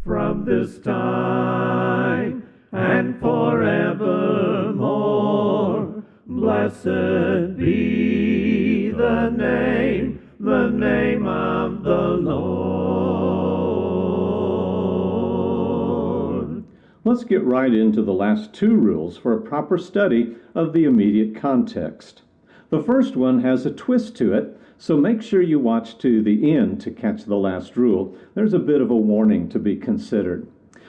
from this time and forevermore. Blessed be the name of the Lord. Let's get right into the last two rules for a proper study of the immediate context. The first one has a twist to it, so make sure you watch to the end to catch the last rule. There's a bit of a warning to be considered.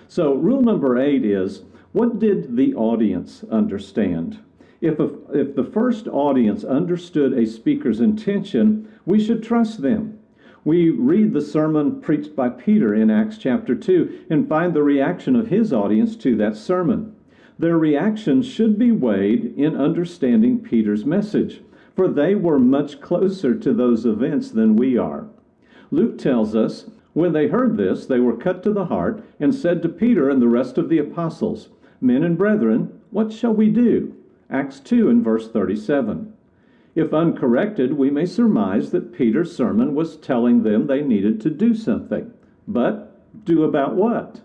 So rule number 8 is, what did the audience understand? If the first audience understood a speaker's intention, we should trust them. We read the sermon preached by Peter in Acts chapter 2 and find the reaction of his audience to that sermon. Their reaction should be weighed in understanding Peter's message, for they were much closer to those events than we are. Luke tells us, when they heard this, they were cut to the heart and said to Peter and the rest of the apostles, "Men and brethren, what shall we do?" Acts 2 and verse 37. If uncorrected, we may surmise that Peter's sermon was telling them they needed to do something. But do about what?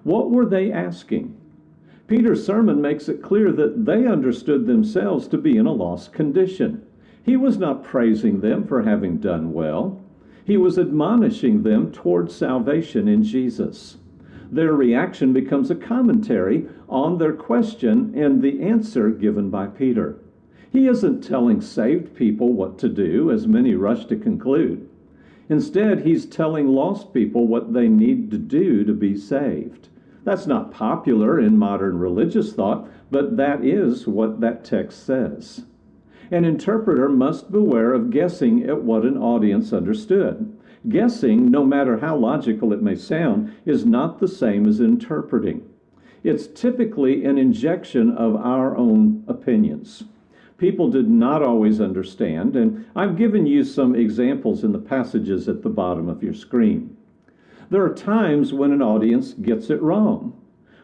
What were they asking? Peter's sermon makes it clear that they understood themselves to be in a lost condition. He was not praising them for having done well. He was admonishing them toward salvation in Jesus. Their reaction becomes a commentary on their question and the answer given by Peter. He isn't telling saved people what to do, as many rush to conclude. Instead, he's telling lost people what they need to do to be saved. That's not popular in modern religious thought, but that is what that text says. An interpreter must beware of guessing at what an audience understood. Guessing, no matter how logical it may sound, is not the same as interpreting. It's typically an injection of our own opinions. People did not always understand, and I've given you some examples in the passages at the bottom of your screen. There are times when an audience gets it wrong.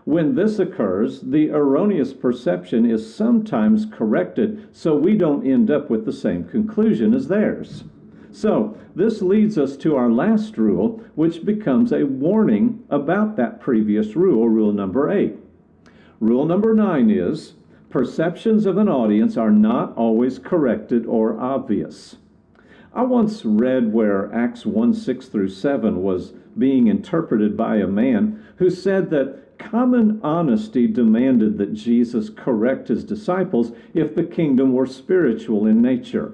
When this occurs, the erroneous perception is sometimes corrected so we don't end up with the same conclusion as theirs. So, this leads us to our last rule, which becomes a warning about that previous rule, rule number 8. Rule number 9 is, perceptions of an audience are not always corrected or obvious. I once read where Acts 1:6 through 7 was being interpreted by a man who said that common honesty demanded that Jesus correct his disciples if the kingdom were spiritual in nature.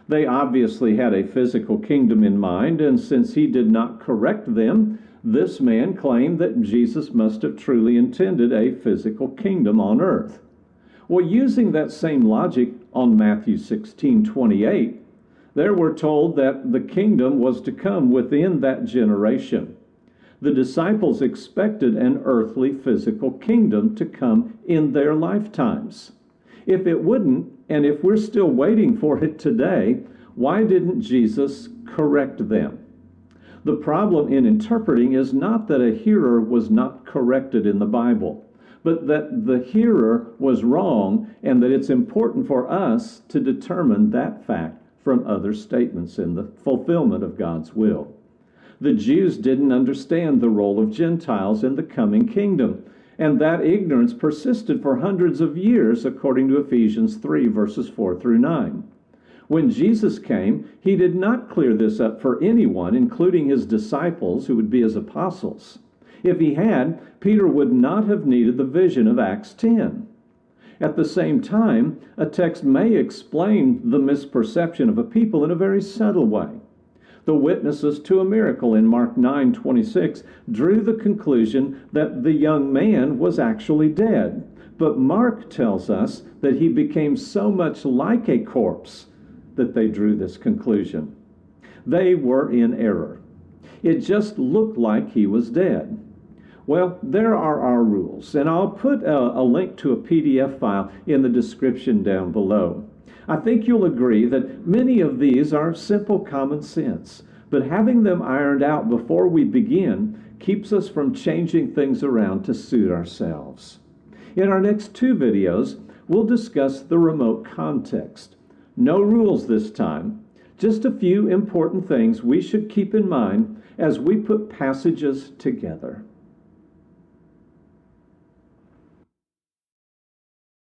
They obviously had a physical kingdom in mind, and since he did not correct them, this man claimed that Jesus must have truly intended a physical kingdom on earth. Well, using that same logic on Matthew 16:28, there we're told that the kingdom was to come within that generation. The disciples expected an earthly physical kingdom to come in their lifetimes. If it wouldn't, and if we're still waiting for it today, why didn't Jesus correct them? The problem in interpreting is not that a hearer was not corrected in the Bible, but that the hearer was wrong, and that it's important for us to determine that fact from other statements in the fulfillment of God's will. The Jews didn't understand the role of Gentiles in the coming kingdom, and that ignorance persisted for hundreds of years, according to Ephesians 3, verses 4 through 9. When Jesus came, he did not clear this up for anyone, including his disciples, who would be his apostles. If he had, Peter would not have needed the vision of Acts 10. At the same time, a text may explain the misperception of a people in a very subtle way. The witnesses to a miracle in Mark 9:26 drew the conclusion that the young man was actually dead, but Mark tells us that he became so much like a corpse that they drew this conclusion. They were in error. It just looked like he was dead. Well, there are our rules, and I'll put a link to a PDF file in the description down below. I think you'll agree that many of these are simple common sense, but having them ironed out before we begin keeps us from changing things around to suit ourselves. In our next 2 videos, we'll discuss the remote context. No rules this time, just a few important things we should keep in mind as we put passages together.